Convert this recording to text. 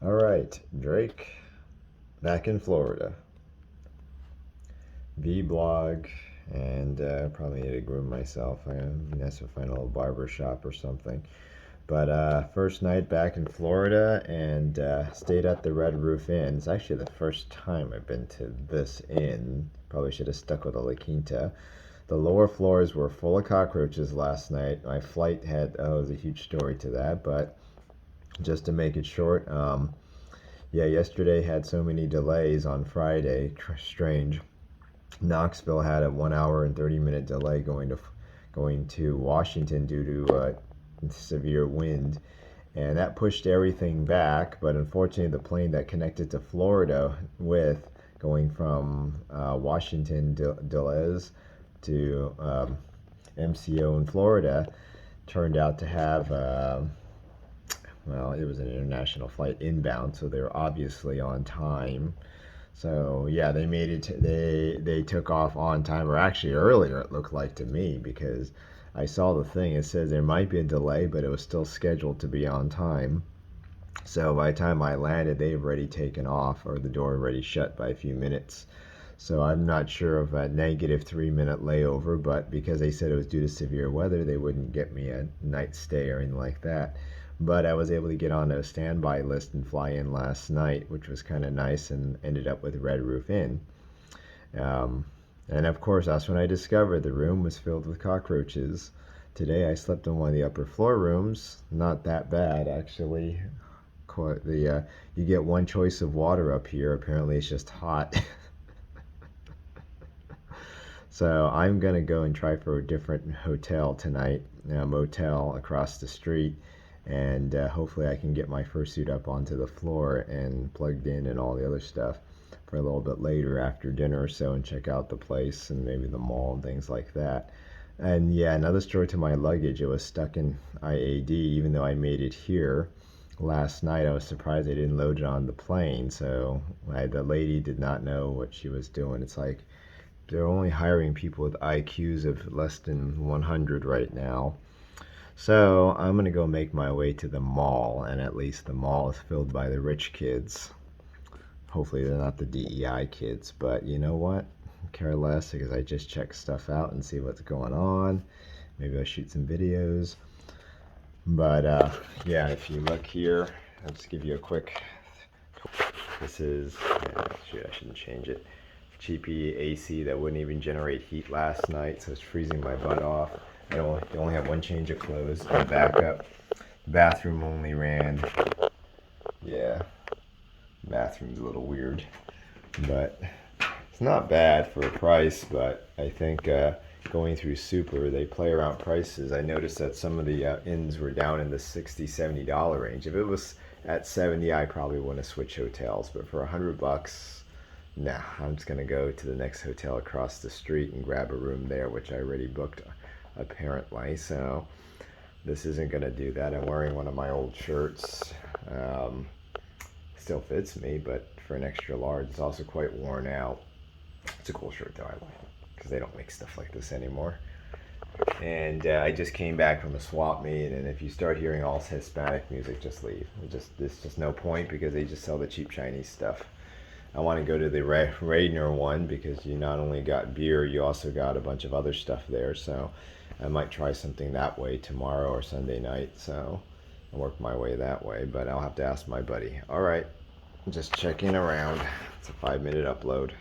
All right, Drake, back in Florida. Vblog, and probably need to groom myself. I guess to find a little barber shop or something. But first night back in Florida, and stayed at the Red Roof Inn. It's actually the first time I've been to this inn. Probably should have stuck with a La Quinta. The lower floors were full of cockroaches last night. My flight had, oh, it was a huge story to that, but just to make it short, yeah, yesterday had so many delays on Friday. Strange. Knoxville had a 1 hour and 30-minute delay going to Washington due to severe wind, and that pushed everything back. But unfortunately, the plane that connected to Florida with going from Washington Dulles to MCO in Florida turned out to have well, it was an international flight inbound, so they were obviously on time. So yeah, they made it. They took off on time, or actually earlier. It looked like to me, because I saw the thing. It says there might be a delay, but it was still scheduled to be on time. So by the time I landed, they've already taken off, or the door already shut by a few minutes. So I'm not sure of a negative 3 minute layover, but because they said it was due to severe weather, they wouldn't get me a night stay or anything like that. But I was able to get on a standby list and fly in last night, which was kind of nice, and ended up with Red Roof Inn. Um, and of course, that's when I discovered the room was filled with cockroaches. Today I slept in one of the upper floor rooms. Not that bad, actually. You get one choice of water up here. Apparently it's just hot. So I'm gonna go and try for a different hotel tonight, a motel across the street, and hopefully I can get my fursuit up onto the floor and plugged in and all the other stuff for a little bit later after dinner or so, and check out the place and maybe the mall and things like that. And yeah, another story to my luggage. It was stuck in IAD even though I made it here last night. I was surprised they didn't load it on the plane. So the lady did not know what she was doing. It's like they're only hiring people with IQs of less than 100 right now. So I'm gonna go make my way to the mall, and at least the mall is filled by the rich kids. Hopefully they're not the DEI kids, but you know what? I care less, because I just check stuff out and see what's going on. Maybe I'll shoot some videos. But yeah, if you look here, I'll just give you a quick. This is, yeah, shoot, I shouldn't change it. Cheapy AC that wouldn't even generate heat last night, so it's freezing my butt off. I only have one change of clothes and backup. Bathroom only ran. Yeah, bathroom's a little weird, but it's not bad for a price. But I think going through Super, they play around prices. I noticed that some of the inns were down in the $60–$70 range. If it was at 70, I probably wouldn't have switched hotels. But for $100, nah, I'm just gonna go to the next hotel across the street and grab a room there, which I already booked apparently. So this isn't gonna do that. I'm wearing one of my old shirts. Still fits me, but for an extra large, it's also quite worn out. It's a cool shirt though. I like it because they don't make stuff like this anymore. And I just came back from a swap meet, and if you start hearing all Hispanic music, just leave. There's just no point, because they just sell the cheap Chinese stuff. I want to go to the Raidner one, because you not only got beer, you also got a bunch of other stuff there. So I might try something that way tomorrow or Sunday night. So I'll work my way that way, but I'll have to ask my buddy. All right, just checking around. It's a 5-minute upload.